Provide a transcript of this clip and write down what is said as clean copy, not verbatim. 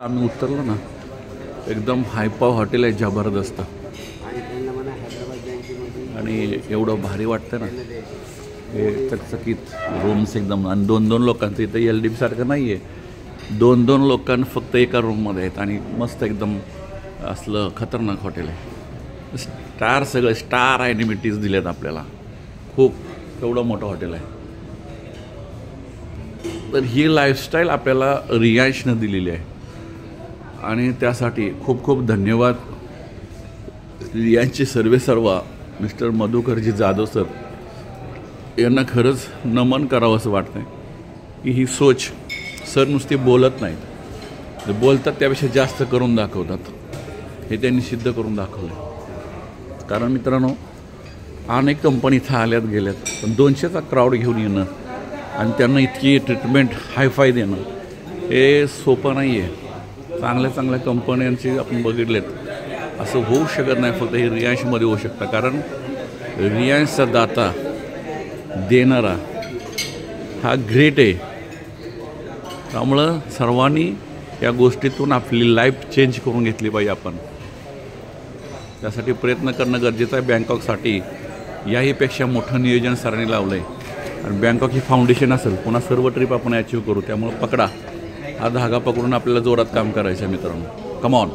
आम्ही उतरलो ना, एकदम हायपाव हॉटेल आहे, जबरदस्त. आणि एवढं भारी वाटतं ना, हे चकचकीत रूम्स एकदम. आणि 2-2 लोकांचं, इथं LDB सारखं नाही आहे. 2-2 लोकांना फक्त एका रूममध्ये आहेत आणि मस्त एकदम असलं खतरनाक हॉटेल आहे. स्टार, सगळं स्टार ॲनिमिटीज दिलेत आपल्याला. खूप एवढं मोठं हॉटेल आहे. तर ही लाईफस्टाईल आपल्याला रियांशनं दिलेली आहे आणि त्यासाठी खूप खूप धन्यवाद रियांशचे सर्वेसर्वा मिस्टर मधुकरजी जाधव सर यांना. खरंच नमन करावं असं वाटतं की ही सोच. सर नुसती बोलत नाहीत, बोलतात त्यापेक्षा जास्त करून दाखवतात. हे त्यांनी सिद्ध करून दाखवलं. कारण मित्रांनो, अनेक कंपनी इथं आल्यात गेल्यात, पण 200चा क्राऊड घेऊन येणं आणि त्यांना इतकी ट्रीटमेंट हायफाय देणं हे सोपं नाही आहे. चांगल्या चांगल्या कंपन्यांची आपण बघितलेत, असं होऊ शकत नाही. फक्त हे रियांशमध्ये होऊ शकतं. कारण रियांशचा दाता देणारा हा ग्रेट आहे. त्यामुळं सर्वांनी या गोष्टीतून आपली लाईफ चेंज करून घेतली पाहिजे. आपण त्यासाठी प्रयत्न करणं गरजेचं आहे. बँकॉकसाठी याहीपेक्षा मोठं नियोजन सरांनी लावलं आहे. आणि बँकॉक ही फाउंडेशन असेल, पुन्हा सर्व ट्रिप आपण अचीव करू. त्यामुळं पकडा, हा धागा पकडून आपल्याला जोरात काम करायचं आहे मित्रांनो. Come on.